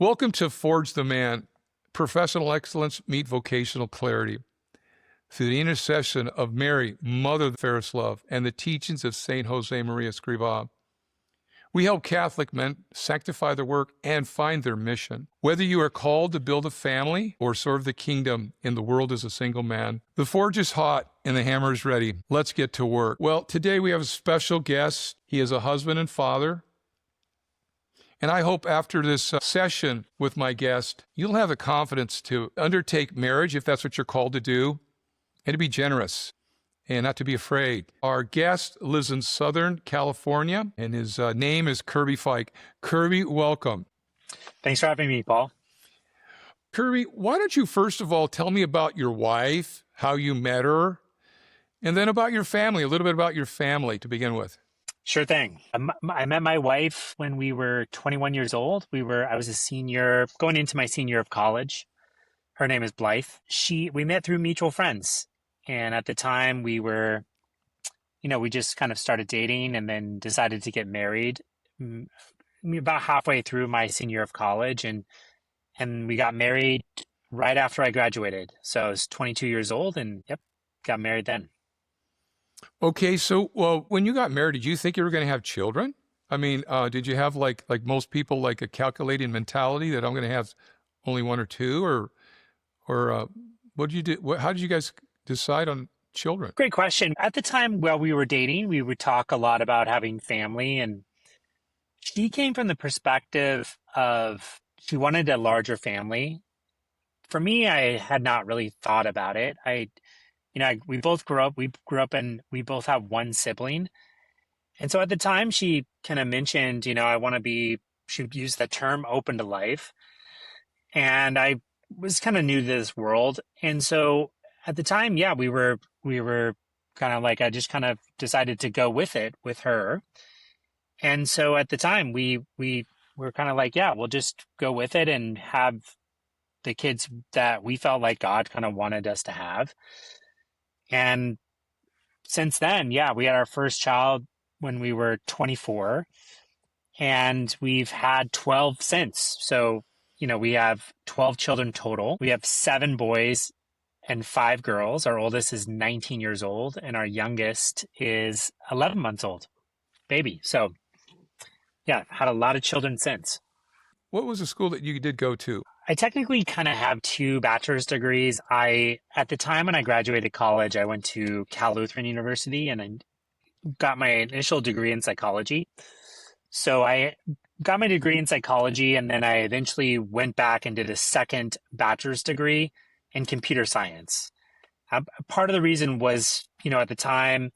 Welcome to Forge the Man, professional excellence meet vocational clarity. Through the intercession of Mary, Mother of fairest love, and the teachings of Saint Jose Maria Escrivá, we help Catholic men sanctify their work and find their mission. Whether you are called to build a family or serve the kingdom in the world as a single man, the forge is hot and the hammer is ready. Let's get to work. Well, today we have a special guest. He is a husband and father. And I hope after this session with my guest, you'll have the confidence to undertake marriage if that's what you're called to do, and to be generous and not to be afraid. Our guest lives in Southern California, and his name is Kirby Fike. Kirby, welcome. Thanks for having me, Paul. Kirby, why don't you first of all tell me about your wife, how you met her, and then about your family, a little bit about your family to begin with. Sure thing. I met my wife when we were 21 years old. I was a senior, going into my senior year of college. Her name is Blythe. We met through mutual friends. And at the time we just kind of started dating and then decided to get married about halfway through my senior year of college. And we got married right after I graduated. So I was 22 years old and got married then. Okay, so when you got married, did you think you were going to have children? I mean, did you have like most people, like a calculating mentality that I'm going to have only one or two, or what did you do? How did you guys decide on children? Great question. At the time while we were dating, we would talk a lot about having family, and she came from the perspective of she wanted a larger family. For me, I had not really thought about it. We both grew up and we both have one sibling. And so at the time she kind of mentioned, she used the term open to life. And I was kind of new to this world. And so at the time, we were kind of like, I just kind of decided to go with it with her. And so at the time we were kind of like, we'll just go with it and have the kids that we felt like God kind of wanted us to have. And since then, we had our first child when we were 24, and we've had 12 since. So, we have 12 children total. We have 7 boys and 5 girls. Our oldest is 19 years old, and our youngest is 11 months old, baby. So, had a lot of children since. What was the school that you did go to? I technically kind of have 2 bachelor's degrees. At the time when I graduated college, I went to Cal Lutheran University and I got my initial degree in psychology. So I got my degree in psychology, and then I eventually went back and did a second bachelor's degree in computer science. Part of the reason was, at the time,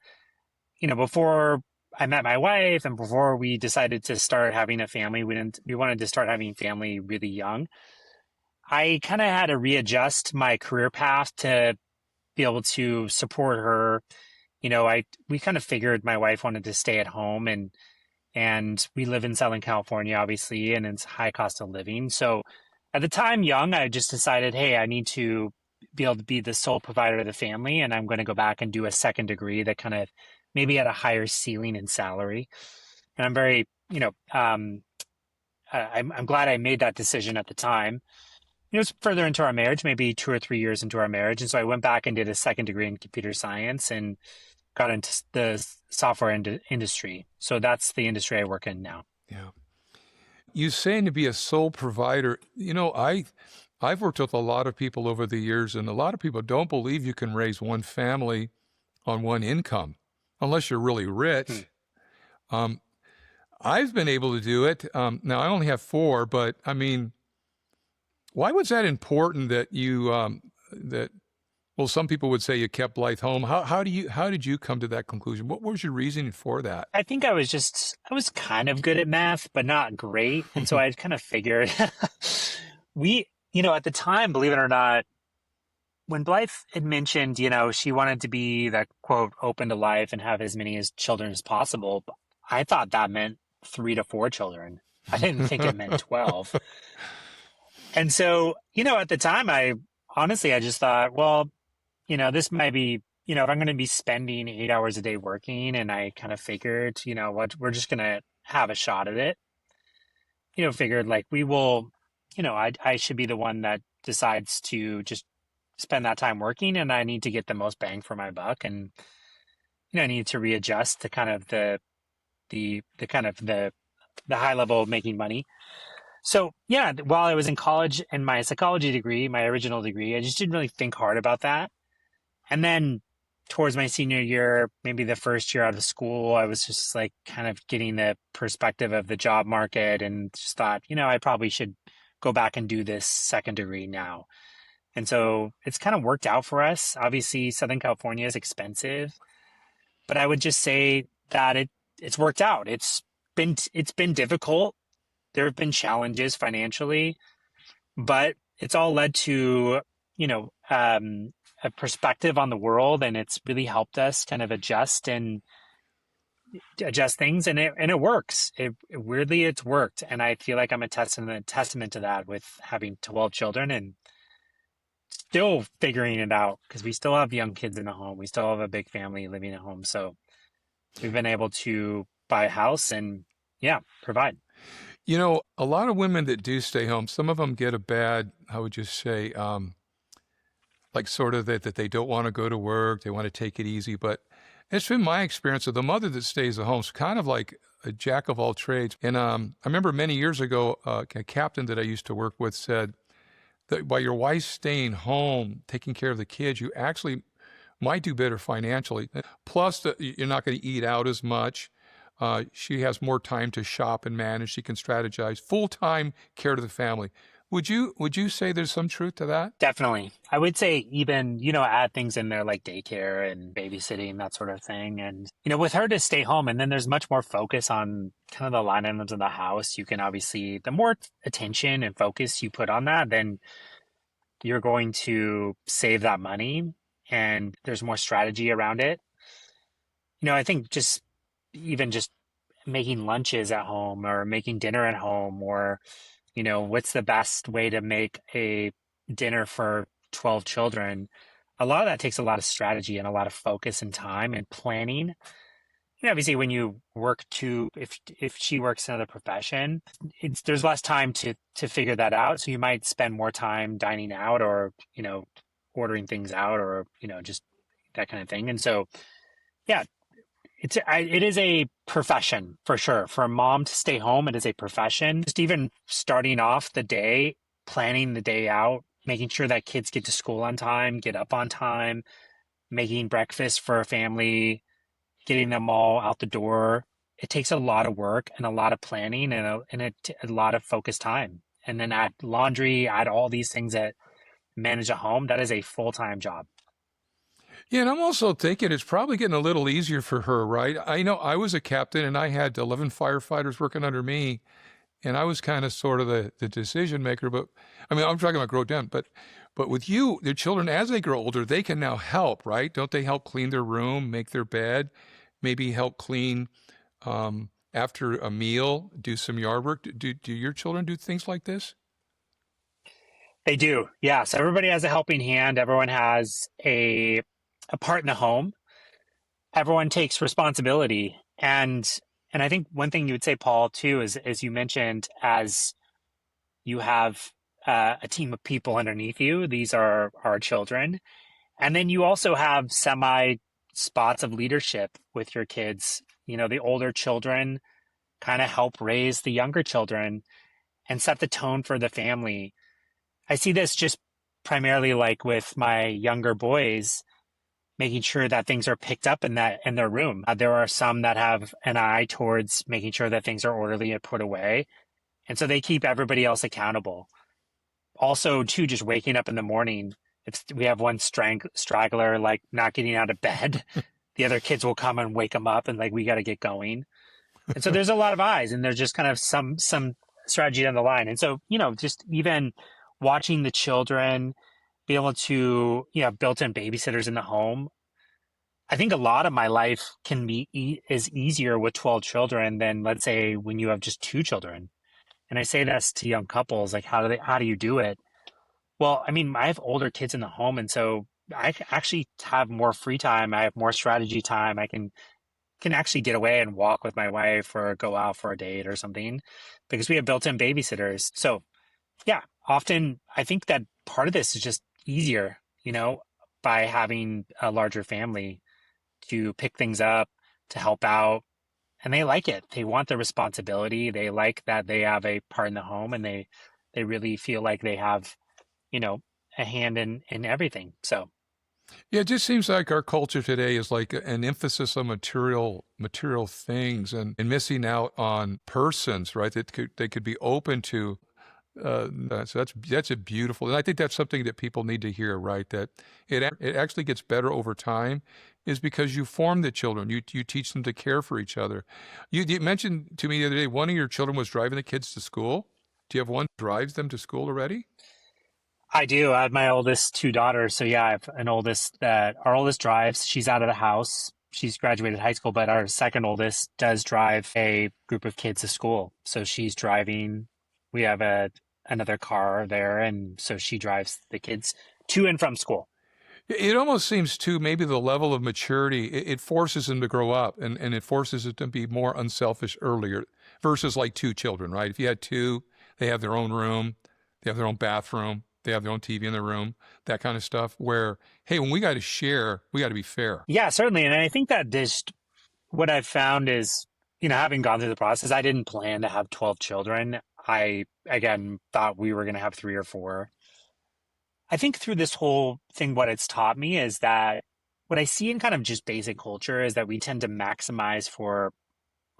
before I met my wife and before we decided to start having a family, we wanted to start having family really young. I kind of had to readjust my career path to be able to support her. We kind of figured my wife wanted to stay at home, and we live in Southern California, obviously, and it's high cost of living. So at the time, young, I just decided, hey, I need to be able to be the sole provider of the family, and I'm going to go back and do a second degree that kind of maybe had a higher ceiling in salary. And I'm very, I'm glad I made that decision at the time. It was further into our marriage, maybe 2 or 3 years into our marriage. And so I went back and did a second degree in computer science and got into the software industry. So that's the industry I work in now. Yeah. You saying to be a sole provider, I've worked with a lot of people over the years, and a lot of people don't believe you can raise one family on one income unless you're really rich. I've been able to do it. Now I only have 4, but I mean, why was that important that you, some people would say you kept Blythe home. How did you come to that conclusion? What was your reasoning for that? I think I was kind of good at math, but not great. And so I kind of figured at the time, believe it or not, when Blythe had mentioned, she wanted to be that quote, open to life and have as many children as possible, I thought that meant 3 to 4 children. I didn't think it meant 12. And so, at the time, I just thought, well, this might be, if I'm going to be spending 8 hours a day working, and I kind of figured, we're just going to have a shot at it. Figured like we will I should be the one that decides to just spend that time working, and I need to get the most bang for my buck. And, I need to readjust to kind of the kind of the high level of making money. So yeah, while I was in college and my psychology degree, my original degree, I just didn't really think hard about that. And then towards my senior year, maybe the first year out of school, I was just like kind of getting the perspective of the job market and just thought, I probably should go back and do this second degree now. And so it's kind of worked out for us. Obviously, Southern California is expensive, but I would just say that it's worked out. It's been difficult. There have been challenges financially, but it's all led to, a perspective on the world, and it's really helped us kind of adjust things, and it works. Weirdly, it's worked, and I feel like I'm a testament to that with having 12 children and still figuring it out because we still have young kids in the home. We still have a big family living at home, so we've been able to buy a house and provide. A lot of women that do stay home, some of them get a bad, how would you say, like sort of that they don't want to go to work, they want to take it easy. But it's been my experience of the mother that stays at home is kind of like a jack of all trades. And I remember many years ago, a captain that I used to work with said that while your wife's staying home, taking care of the kids, you actually might do better financially. Plus, you're not going to eat out as much. She has more time to shop and manage. She can strategize. Full-time care to the family. Would you say there's some truth to that? Definitely. I would say even, add things in there like daycare and babysitting, that sort of thing. And, with her to stay home, and then there's much more focus on kind of the line items of the house. You can obviously, the more attention and focus you put on that, then you're going to save that money, and there's more strategy around it. I think even just making lunches at home or making dinner at home, or what's the best way to make a dinner for 12 children? A lot of that takes a lot of strategy and a lot of focus and time and planning. Obviously, when you work if she works another profession, there's less time to figure that out. So you might spend more time dining out, or, ordering things out, or, just that kind of thing. And so, yeah, it is a profession for sure. For a mom to stay home, it is a profession. Just even starting off the day, planning the day out, making sure that kids get to school on time, get up on time, making breakfast for a family, getting them all out the door. It takes a lot of work and a lot of planning and a lot of focused time. And then add laundry, add all these things that manage a home. That is a full-time job. Yeah, and I'm also thinking it's probably getting a little easier for her, right? I know I was a captain and I had 11 firefighters working under me, and I was kind of sort of the decision maker. But I mean, I'm talking about grown down, but with you, the children, as they grow older, they can now help, right? Don't they help clean their room, make their bed, maybe help clean after a meal, do some yard work? Do your children do things like this? They do. Yeah. So everybody has a helping hand. Everyone has a part in the home. Everyone takes responsibility. And I think one thing you would say, Paul, too, is, as you mentioned, as you have a team of people underneath you, these are our children. And then you also have semi spots of leadership with your kids. The older children kind of help raise the younger children and set the tone for the family. I see this just primarily like with my younger boys, making sure that things are picked up in their room. There are some that have an eye towards making sure that things are orderly and put away. And so they keep everybody else accountable. Also, too, just waking up in the morning. If we have one straggler, like not getting out of bed, the other kids will come and wake them up and like, we got to get going. And so there's a lot of eyes, and there's just kind of some strategy down the line. And so, just even watching the children be able to, built-in babysitters in the home. I think a lot of my life can be is easier with 12 children than, let's say, when you have just 2 children. And I say this to young couples, like, how do you do it? Well, I mean, I have older kids in the home, and so I actually have more free time. I have more strategy time. I can actually get away and walk with my wife or go out for a date or something because we have built-in babysitters. So Yeah, often I think that part of this is just easier, by having a larger family to pick things up, to help out, and they like it. They want the responsibility. They like that they have a part in the home, and they really feel like they have, you know, a hand in everything. So, Yeah, it just seems like our culture today is like an emphasis on material things and missing out on persons, right? That they could be open to. So that's a beautiful, and I think that's something that people need to hear, right? That it actually gets better over time, is because you form the children, you teach them to care for each other. You mentioned to me the other day one of your children was driving the kids to school. Do you have one that drives them to school already? I do. I have my oldest two daughters. So yeah, I have an oldest that our oldest drives. She's out of the house. She's graduated high school, but our second oldest does drive a group of kids to school. So she's driving. We have another car there, and so she drives the kids to and from school. It almost seems too, maybe the level of maturity, it forces them to grow up and it forces them to be more unselfish earlier versus like two children, right? If you had two, they have their own room, they have their own bathroom, they have their own TV in their room, that kind of stuff. Where, hey, when we got to share, we got to be fair. Yeah, certainly. And I think that this what I've found is, having gone through the process, I didn't plan to have 12 children. I again thought we were going to have three or four. I think through this whole thing, what it's taught me is that what I see in kind of just basic culture is that we tend to maximize for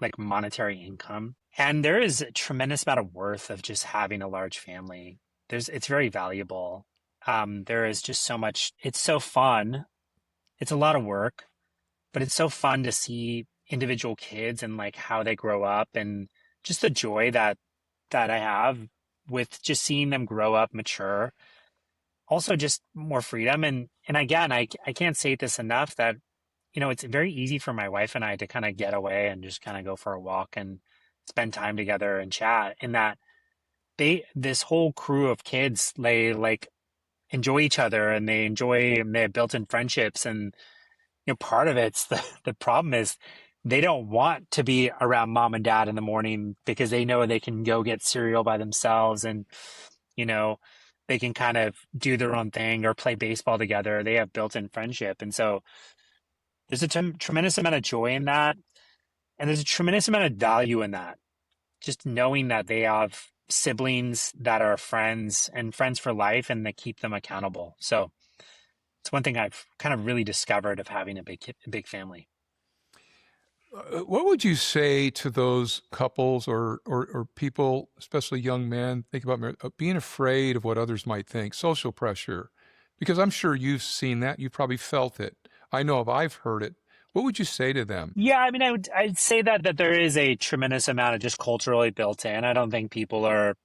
like monetary income. And there is a tremendous amount of worth of just having a large family. It's very valuable. There is just so much, it's so fun. It's a lot of work, but it's so fun to see individual kids and like how they grow up and just the joy that I have with just seeing them grow up, mature, also just more freedom. And again, I can't say this enough that, it's very easy for my wife and I to kind of get away and just kind of go for a walk and spend time together and chat. And that this whole crew of kids, they like enjoy each other and they have built-in friendships. And, part of it's the problem is they don't want to be around mom and dad in the morning because they know they can go get cereal by themselves and, you know, they can kind of do their own thing or play baseball together. They have built-in friendship. And so there's a tremendous amount of joy in that. And there's a tremendous amount of value in that. Just knowing that they have siblings that are friends and friends for life and that keep them accountable. So it's one thing I've kind of really discovered of having a big family. What would you say to those couples or people, especially young men, think about being afraid of what others might think, social pressure? Because I'm sure you've seen that. You've probably felt it. I know if I've heard it. What would you say to them? Yeah, I mean, I'd say that there is a tremendous amount of just culturally built in. I don't think people are,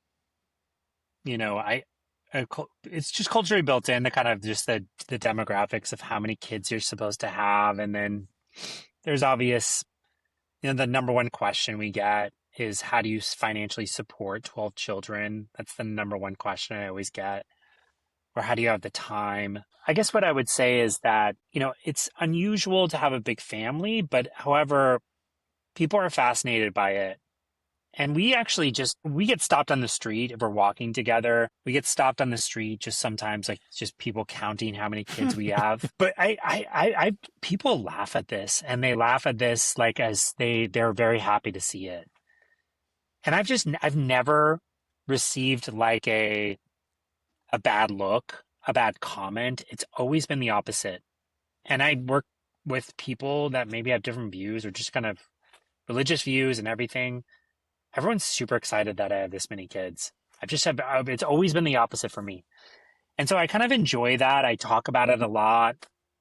you know, it's just culturally built in the kind of just the demographics of how many kids you're supposed to have, and then there's obvious, the number one question we get is how do you financially support 12 children? That's the number one question I always get. Or how do you have the time? I guess what I would say is that, it's unusual to have a big family, but however, people are fascinated by it. And we actually we get stopped on the street if we're walking together. We get stopped on the street just sometimes, like just people counting how many kids we have. But people laugh at this and they laugh at this like as they're very happy to see it. And I've never received like a bad look, a bad comment. It's always been the opposite. And I work with people that maybe have different views or just kind of religious views and everything. Everyone's super excited that I have this many kids. It's always been the opposite for me. And so I kind of enjoy that. I talk about it a lot.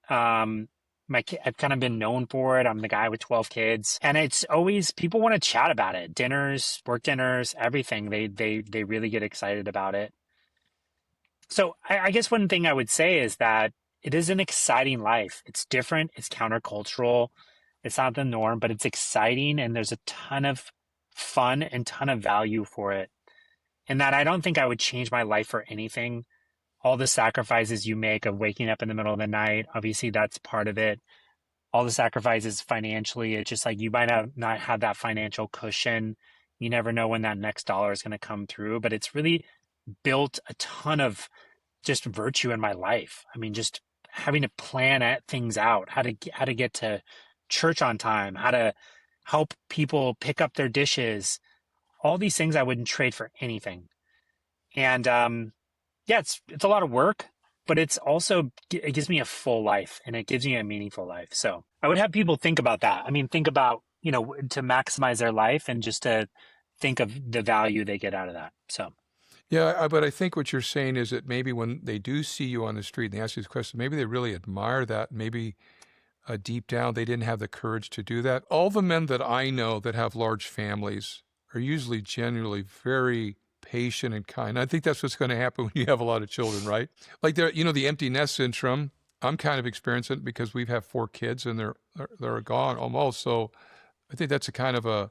I've kind of been known for it. I'm the guy with 12 kids, and it's always people want to chat about it. Dinners, work dinners, everything. They really get excited about it. So I guess one thing I would say is that it is an exciting life. It's different. It's countercultural. It's not the norm, but it's exciting. And there's a ton of fun and ton of value for it. And that I don't think I would change my life for anything. All the sacrifices you make of waking up in the middle of the night, obviously that's part of it. All the sacrifices financially, it's just like you might not have that financial cushion. You never know when that next dollar is going to come through, but it's really built a ton of just virtue in my life. I mean, just having to plan things out, how to get to church on time, how to help people pick up their dishes, all these things I wouldn't trade for anything. And yeah, it's a lot of work, but it's also it gives me a full life and it gives me a meaningful life. So I would have people think about that. I mean, think about, to maximize their life and just to think of the value they get out of that. So Yeah, but I think what you're saying is that maybe when they do see you on the street and they ask you this question, maybe they really admire that. Maybe deep down they didn't have the courage to do that. All the men that I know that have large families are usually genuinely very patient and kind. I think that's what's going to happen when you have a lot of children, right? Like the empty nest syndrome. I'm kind of experiencing it because we've had 4 kids and they're gone almost. So I think that's a kind of a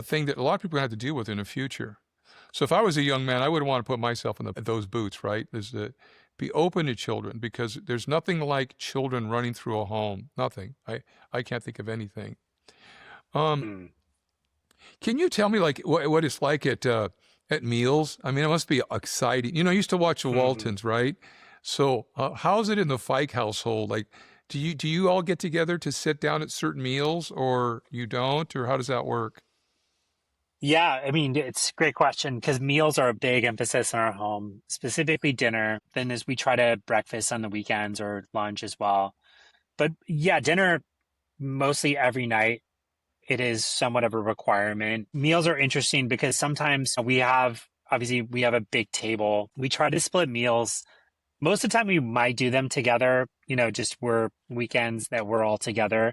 thing that a lot of people have to deal with in the future. So if I was a young man, I wouldn't want to put myself in those boots, right? Is to be open to children because there's nothing like children running through a home. Nothing. I can't think of anything. Um, mm, can you tell me like what it's like at meals? I mean, it must be exciting. I used to watch the mhm. Waltons, right? So how's it in the Fike household? Like, do you all get together to sit down at certain meals, or you don't, or how does that work? Yeah, I mean, it's a great question because meals are a big emphasis in our home, specifically dinner. Then as we try to breakfast on the weekends or lunch as well. But yeah, dinner mostly every night. It is somewhat of a requirement. Meals are interesting because sometimes obviously we have a big table. We try to split meals. Most of the time we might do them together, just we're weekends that we're all together.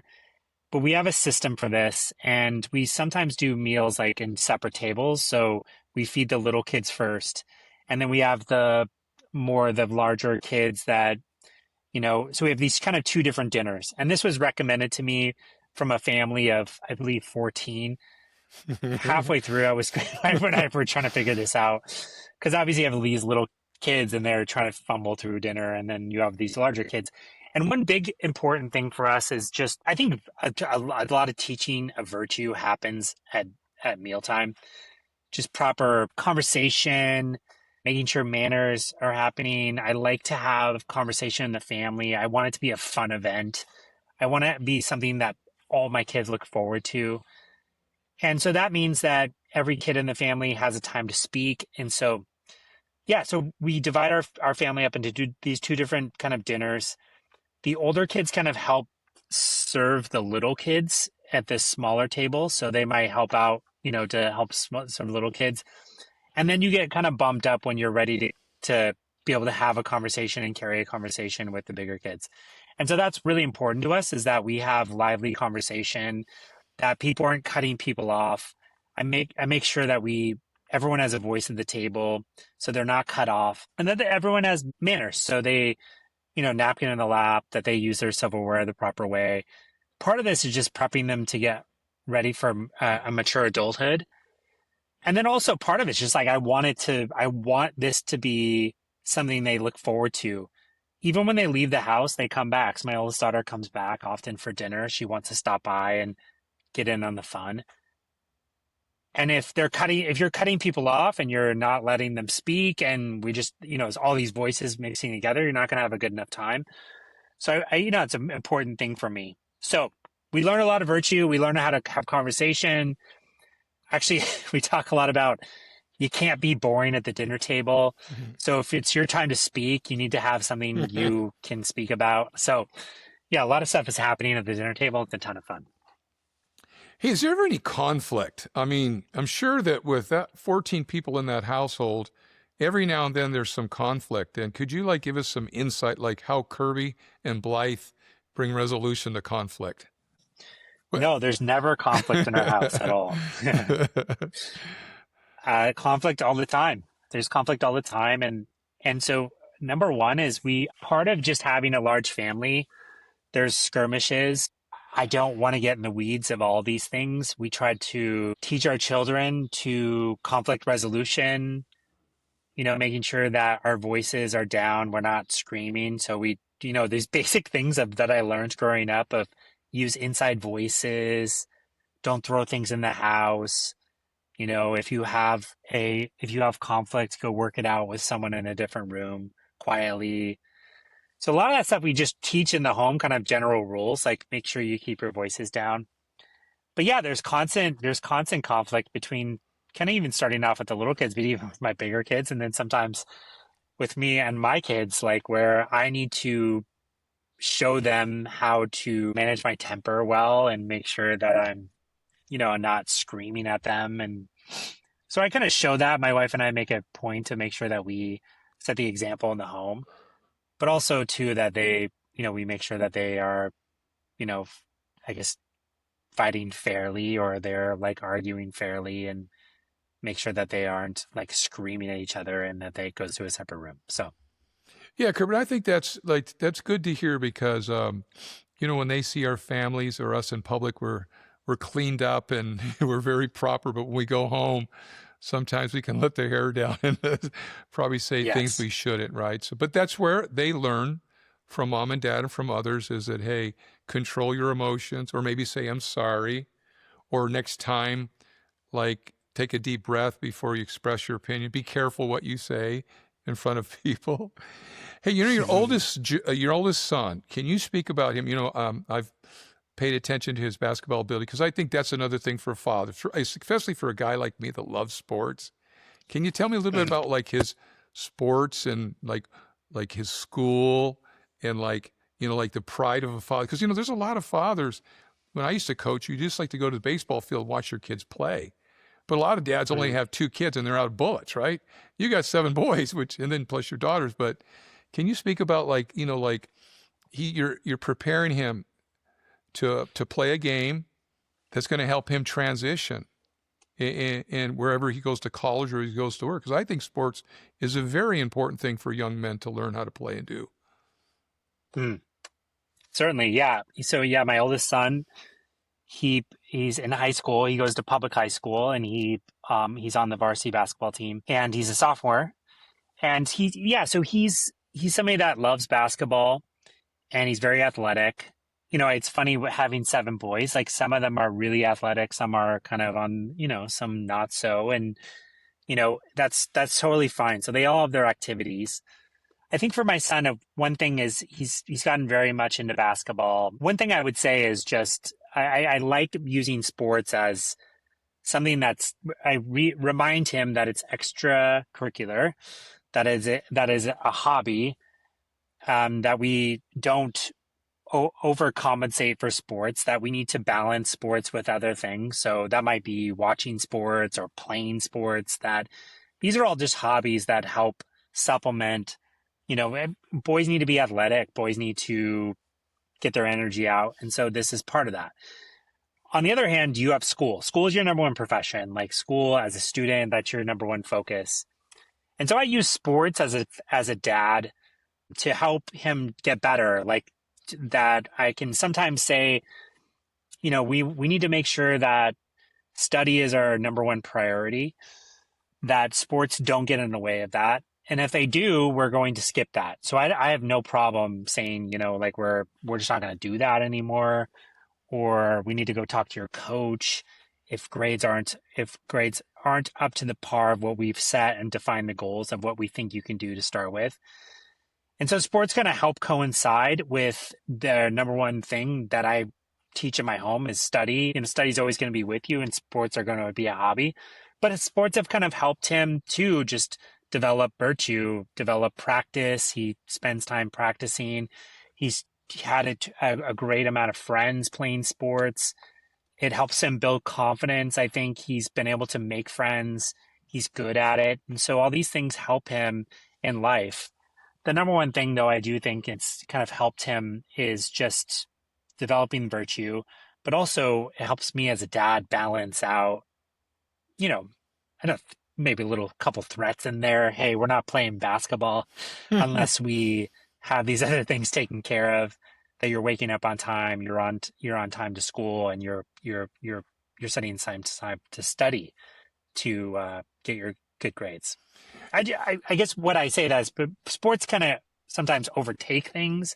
But we have a system for this, and we sometimes do meals like in separate tables. So we feed the little kids first, and then we have the larger kids that, so we have these kind of 2 different dinners. And this was recommended to me from a family of, I believe, 14. Halfway through, I was, when I were trying to figure this out, because obviously you have these little kids and they're trying to fumble through dinner, and then you have these larger kids. And one big important thing for us is just, I think a lot of teaching of virtue happens at mealtime. Just proper conversation, making sure manners are happening. I like to have conversation in the family. I want it to be a fun event. I want it to be something that all my kids look forward to. And so that means that every kid in the family has a time to speak. And so, yeah, so we divide our family up into these 2 different kind of dinners. The older kids kind of help serve the little kids at this smaller table. So they might help out, to help some little kids. And then you get kind of bumped up when you're ready to be able to have a conversation and carry a conversation with the bigger kids. And so that's really important to us, is that we have lively conversation, that people aren't cutting people off. I make sure that everyone has a voice at the table, so they're not cut off, and that everyone has manners. So they, napkin in the lap, that they use their silverware the proper way. Part of this is just prepping them to get ready for a mature adulthood. And then also part of it's just like, I want this to be something they look forward to. Even when they leave the house, they come back. So my oldest daughter comes back often for dinner. She wants to stop by and get in on the fun. And if you're cutting people off and you're not letting them speak, and we just, it's all these voices mixing together, you're not going to have a good enough time. So it's an important thing for me. So we learn a lot of virtue. We learn how to have conversation. Actually, we talk a lot about you can't be boring at the dinner table. So if it's your time to speak, you need to have something you can speak about. So yeah, a lot of stuff is happening at the dinner table. It's a ton of fun. Hey, is there ever any conflict? I mean, I'm sure that with that 14 people in that household, every now and then there's some conflict. And could you like give us some insight, like how Kirby and Blythe bring resolution to conflict? No, there's never conflict in our house at all. Conflict all the time. There's conflict all the time. And so number one is part of just having a large family, there's skirmishes. I don't want to get in the weeds of all these things. We try to teach our children to conflict resolution, making sure that our voices are down. We're not screaming. So these basic things that I learned growing up of use inside voices, don't throw things in the house, If you have conflict, go work it out with someone in a different room quietly. So a lot of that stuff we just teach in the home, kind of general rules, like make sure you keep your voices down. But yeah, there's constant conflict between kind of even starting off with the little kids, but even with my bigger kids, and then sometimes with me and my kids, like where I need to show them how to manage my temper well and make sure that I'm not screaming at them. And so I kind of show that. My wife and I make a point to make sure that we set the example in the home, but also too that we make sure that they are, you know, I guess fighting fairly or they're like arguing fairly and make sure that they aren't like screaming at each other and that they goes to a separate room. So, Yeah, Kirby, I think that's good to hear because when they see our families or us in public, we're cleaned up and we're very proper. But when we go home, sometimes we can let the hair down and probably say things yes. we shouldn't, right? So, but that's where they learn from mom and dad and from others is that, hey, control your emotions, or maybe say I'm sorry, or next time, like take a deep breath before you express your opinion. Be careful what you say in front of people. Hey, your oldest son. Can you speak about him? I've paid attention to his basketball ability because I think that's another thing for a father, especially for a guy like me that loves sports. Can you tell me a little bit about like his sports and like his school and like the pride of a father? Because there's a lot of fathers. When I used to coach, you just like to go to the baseball field and watch your kids play. But a lot of dads only have 2 kids and they're out of bullets, right? You got 7 boys, and then plus your daughters. But can you speak about you're preparing him to play a game that's going to help him transition and wherever he goes to college or he goes to work? Because I think sports is a very important thing for young men to learn how to play and do. Mm, certainly. Yeah. So yeah, my oldest son, he's in high school. He goes to public high school and he's on the varsity basketball team and he's a sophomore. And he's somebody that loves basketball and he's very athletic. It's funny having 7 boys. Like some of them are really athletic, some are kind of on, some not so. And that's totally fine. So they all have their activities. I think for my son, one thing is he's gotten very much into basketball. One thing I would say is just I like using sports as something remind him that it's extracurricular, that is a hobby, that we don't overcompensate for sports, that we need to balance sports with other things. So that might be watching sports or playing sports. That these are all just hobbies that help supplement. Boys need to be athletic. Boys need to get their energy out. And so this is part of that. On the other hand, you have school. School is your number one profession. Like school as a student, that's your number one focus. And so I use sports as a dad to help him get better. Like that I can sometimes say, we need to make sure that study is our number one priority, that sports don't get in the way of that. And if they do, we're going to skip that. So I have no problem saying, like we're just not going to do that anymore, or we need to go talk to your coach if grades aren't up to the par of what we've set and defined the goals of what we think you can do to start with. And so sports going to help coincide with the number one thing that I teach in my home is study. Study is always going to be with you and sports are going to be a hobby. But sports have kind of helped him to just develop virtue, develop practice. He spends time practicing. He's had a great amount of friends playing sports. It helps him build confidence. I think he's been able to make friends. He's good at it. And so all these things help him in life. The number one thing, though, I do think it's kind of helped him is just developing virtue, but also it helps me as a dad balance out, I don't maybe a little couple threats in there. Hey, we're not playing basketball unless we have these other things taken care of. That you're waking up on time, you're on time to school, and you're setting time to study to get your good grades. I guess what I say that is, but sports kind of sometimes overtake things.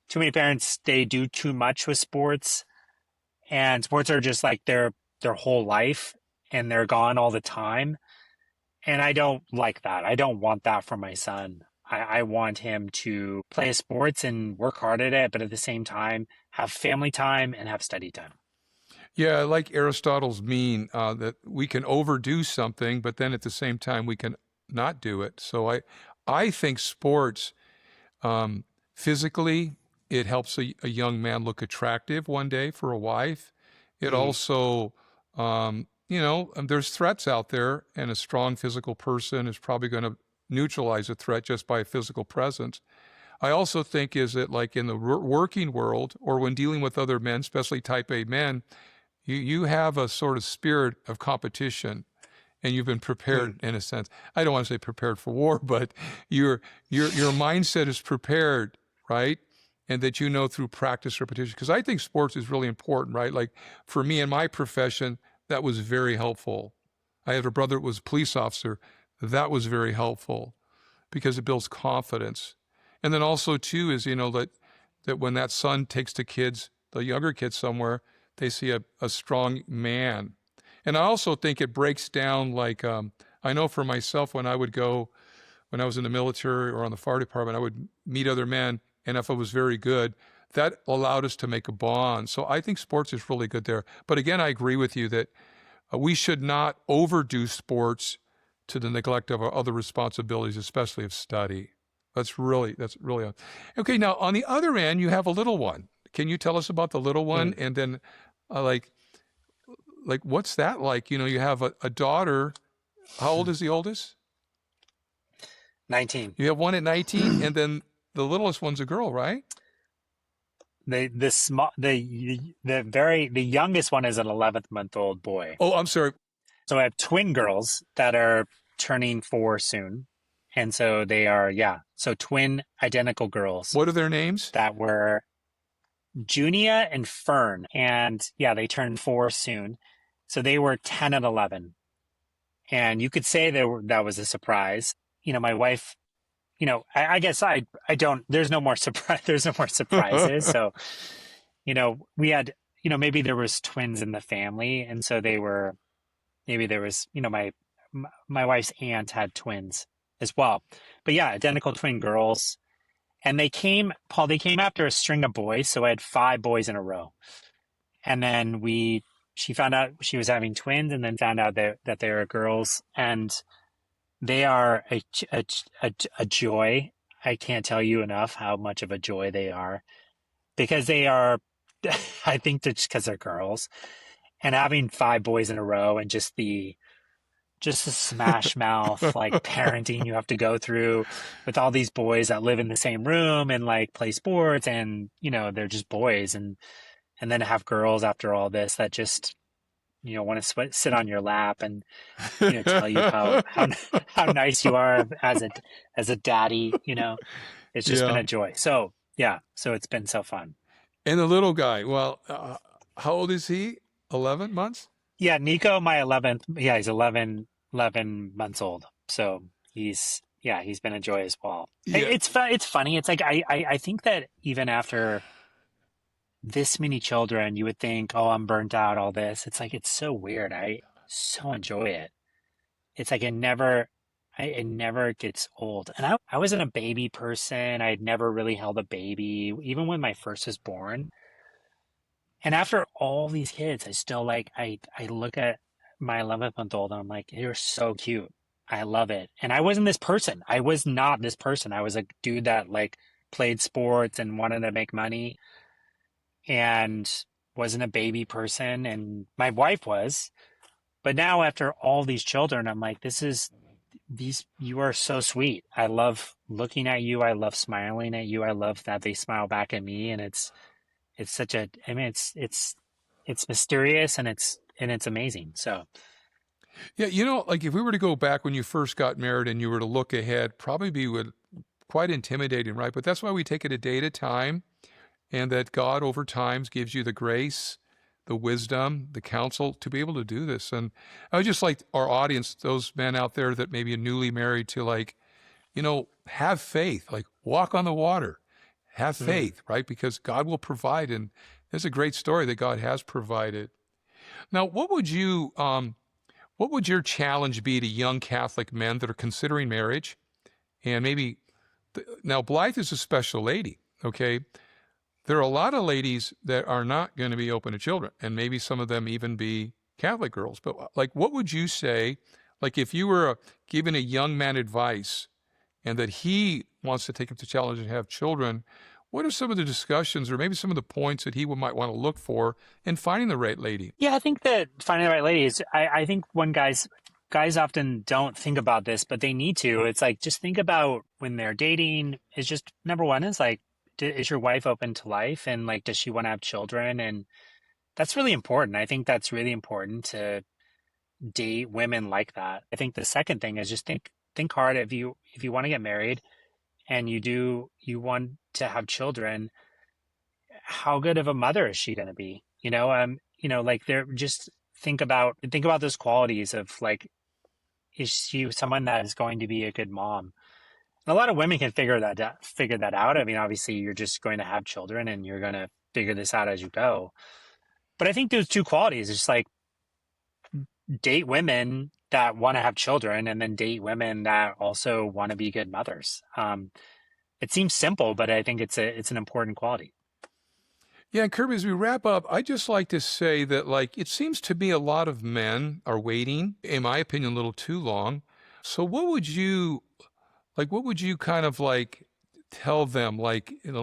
Too many parents, they do too much with sports, and sports are just like their whole life. and they're gone all the time. And I don't like that. I don't want that for my son. I want him to play sports and work hard at it, but at the same time, have family time and have study time. Yeah, I like Aristotle's mean that we can overdo something, but then at the same time we can not do it. So I think sports physically it helps a young man look attractive one day for a wife. It also, there's threats out there, and a strong physical person is probably going to neutralize a threat just by a physical presence. I also think is that like in the working world or when dealing with other men, especially type A men, you have a sort of spirit of competition and you've been prepared in a sense. I don't want to say prepared for war, but your mindset is prepared, right? And that you know through practice, repetition. Because I think sports is really important, right? Like for me in my profession, that was very helpful. I had a brother that was a police officer. That was very helpful because it builds confidence. And then also too is, that when that son takes the younger kids somewhere, they see a strong man. And I also think it breaks down like, I know for myself when I was in the military or on the fire department, I would meet other men. And if I was very good, that allowed us to make a bond. So I think sports is really good there. But again, I agree with you that we should not overdo sports to the neglect of our other responsibilities, especially of study. That's really okay. Now on the other end, you have a little one. Can you tell us about the little one? And then like what's that like? You have a daughter. How old is the oldest? 19. You have one at 19, and then the littlest one's a girl, right? The youngest one is an 11-month-old boy. Oh, I'm sorry. So I have twin girls that are turning 4 soon. And so they are, so twin identical girls. What are their names? That were Junia and Fern. And they turned 4 soon. So they were 10 and 11. And you could say that was a surprise. My wife, I guess I don't, there's no more surprises. So, we had, maybe there was twins in the family. And so maybe there was, my wife's aunt had twins as well. But identical twin girls. And they came after a string of boys. So I had 5 boys in a row. And then she found out she was having twins and then found out that they were girls. And they are a joy. I can't tell you enough how much of a joy they are because they are, I think just because they're girls and having 5 boys in a row and just the smash mouth, like parenting you have to go through with all these boys that live in the same room and like play sports and, they're just boys and then have girls after all this that just, want to sit on your lap and, tell you how nice you are as a daddy, it's just been a joy. So, so it's been so fun. And the little guy, well, how old is he? 11 months? Yeah. Nico, my 11th. Yeah. He's 11 months old. So he's been a joy as well. Yeah. It's funny. It's like, I think that even after this many children, you would think, oh, I'm burnt out, all this. It's like, it's so weird. I so enjoy it. It's like it never gets old. And I wasn't a baby person. I'd never really held a baby, even when my first was born. And after all these kids, I still I look at my 11th-month-old and I'm like, you're so cute. I love it. And I wasn't this person. I was not this person. I was a dude that played sports and wanted to make money and wasn't a baby person. And my wife was. But now after all these children, I'm like, you are so sweet. I love looking at you. I love smiling at you. I love that they smile back at me. And it's mysterious and it's amazing. So. Yeah. If we were to go back when you first got married and you were to look ahead, probably quite intimidating, right? But that's why we take it a day at a time. And that God over time gives you the grace, the wisdom, the counsel to be able to do this. And I would just like our audience, those men out there that maybe are newly married to have faith, walk on the water, have faith, right? Because God will provide. And there's a great story that God has provided. Now, what would you what would your challenge be to young Catholic men that are considering marriage? And maybe, now Blythe is a special lady, okay? There are a lot of ladies that are not going to be open to children, and maybe some of them even be Catholic girls. But like, what would you say, like if you were giving a young man advice and that he wants to take up the challenge and have children, what are some of the discussions or maybe some of the points that he might want to look for in finding the right lady? Yeah, I think that finding the right lady is, I think when guys often don't think about this, but they need to. It's like, just think about when they're dating. It's just, number one is like, is your wife open to life? And like, does she want to have children? And that's really important. I think that's really important to date women like that. I think the second thing is just think hard. If you want to get married and you want to have children, how good of a mother is she going to be? Like, they're just think about those qualities of like, is she someone that is going to be a good mom? And a lot of women can figure that out. I mean, obviously, you're just going to have children, and you're going to figure this out as you go. But I think those two qualities, it's like, date women that want to have children, and then date women that also want to be good mothers. It seems simple, but I think it's an important quality. Yeah, and Kirby, as we wrap up, I just like to say that, like, it seems to me a lot of men are waiting, in my opinion, a little too long. So what would you kind of like tell them, like, right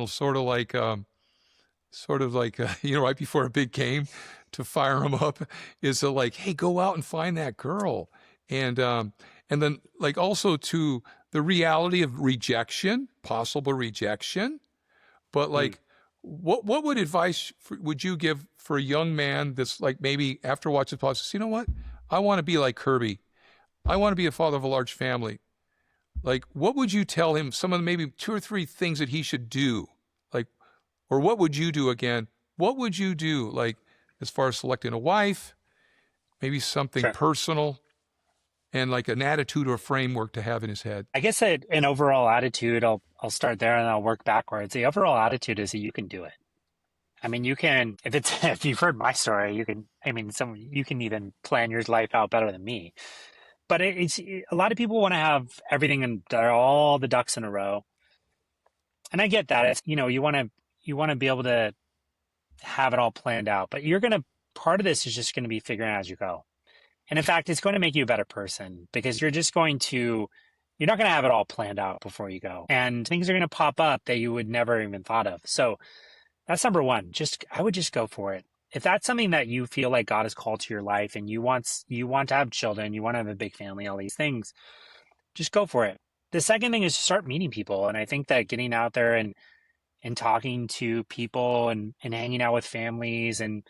before a big game to fire them up, is to like, hey, go out and find that girl. And then like also to the reality of rejection, possible rejection, but like, what would advice would you give for a young man that's like, maybe after watching the podcast, says, you know what? I want to be like Kirby. I want to be a father of a large family. Like, what would you tell him? Some of the maybe 2 or 3 things that he should do, like, or what would you do again? What would you do, like, as far as selecting a wife, maybe something Sure. personal, and like an attitude or framework to have in his head? I guess an overall attitude, I'll start there and I'll work backwards. The overall attitude is that you can do it. I mean, you can, if you've heard my story, you can even plan your life out better than me. But it's a lot of people want to have everything and all the ducks in a row. And I get that. It's, you want to be able to have it all planned out, but part of this is just going to be figuring out as you go. And in fact, it's going to make you a better person, because you're not going to have it all planned out before you go. And things are going to pop up that you would never even thought of. So that's number one. I would just go for it. If that's something that you feel like God has called to your life, and you want to have children, you want to have a big family, all these things, just go for it. The second thing is to start meeting people. And I think that getting out there and talking to people and hanging out with families and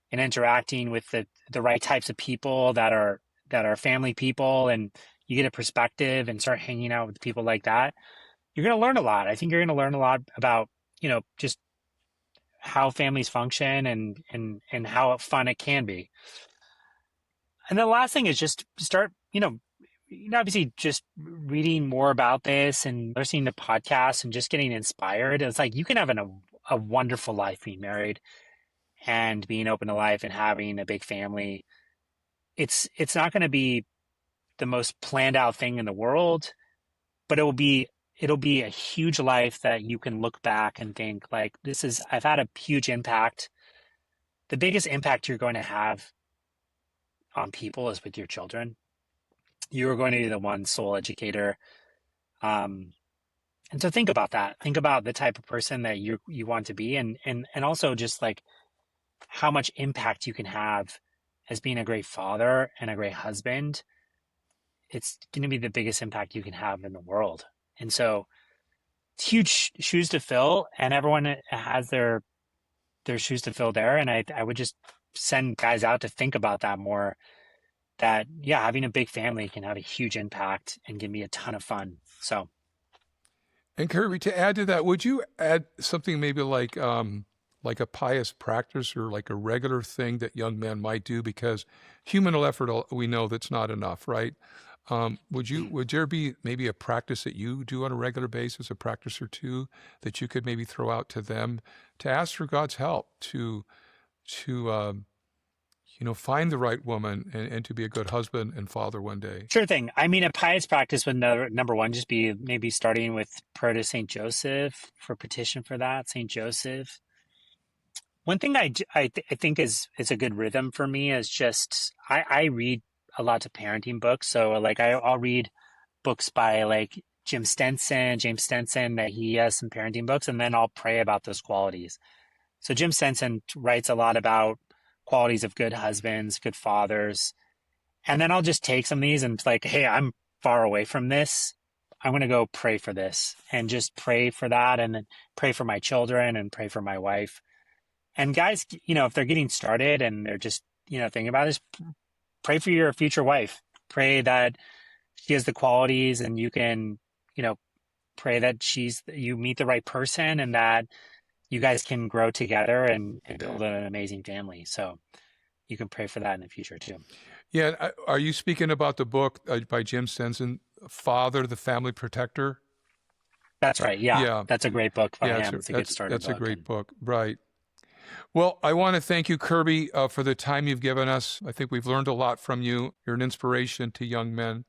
interacting with the right types of people that are family people, and you get a perspective and start hanging out with people like that, you're going to learn a lot. I think you're going to learn a lot about, just how families function and how fun it can be. And the last thing is just start, obviously just reading more about this and listening to podcasts and just getting inspired. It's like, you can have a wonderful life being married and being open to life and having a big family. It's not going to be the most planned out thing in the world, but it'll be a huge life that you can look back and think like, I've had a huge impact. The biggest impact you're going to have on people is with your children. You are going to be the one sole educator. And so think about that. Think about the type of person that you want to be, and also just like how much impact you can have as being a great father and a great husband. It's going to be the biggest impact you can have in the world. And so it's huge shoes to fill, and everyone has their shoes to fill there. And I would just send guys out to think about that more, that, yeah, having a big family can have a huge impact and give me a ton of fun. So. And Kirby, to add to that, would you add something maybe like a pious practice or like a regular thing that young men might do? Because human effort, we know that's not enough, right? Would there be maybe a practice that you do on a regular basis, a practice or two that you could maybe throw out to them to ask for God's help to find the right woman and to be a good husband and father one day. Sure thing. I mean, a pious practice would number one just be maybe starting with prayer to Saint Joseph for petition for that, Saint Joseph. One thing I think is a good rhythm for me is just I read a lot of parenting books. So like I'll read books by like James Stenson, that he has some parenting books, and then I'll pray about those qualities. So Jim Stenson writes a lot about qualities of good husbands, good fathers. And then I'll just take some of these and like, hey, I'm far away from this. I'm going to go pray for this and just pray for that, and then pray for my children and pray for my wife. And guys, if they're getting started and they're just, thinking about this, pray for your future wife. Pray that she has the qualities, and you can, pray that you meet the right person, and that you guys can grow together and build an amazing family. So you can pray for that in the future too. Yeah. Are you speaking about the book by Jim Stenson, Father, the Family Protector? That's right. Yeah. Yeah. That's a great book by him. It's a good starting That's a great book. Right. Well, I want to thank you, Kirby, for the time you've given us. I think we've learned a lot from you. You're an inspiration to young men.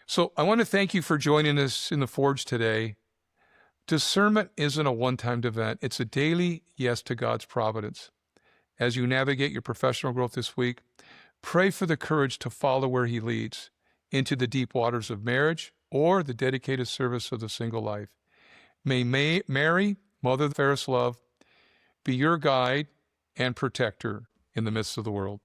So I want to thank you for joining us in the Forge today. Discernment isn't a one-time event. It's a daily yes to God's providence. As you navigate your professional growth this week, pray for the courage to follow where he leads, into the deep waters of marriage or the dedicated service of the single life. May Mary, Mother of fairest love, be your guide and protector in the midst of the world.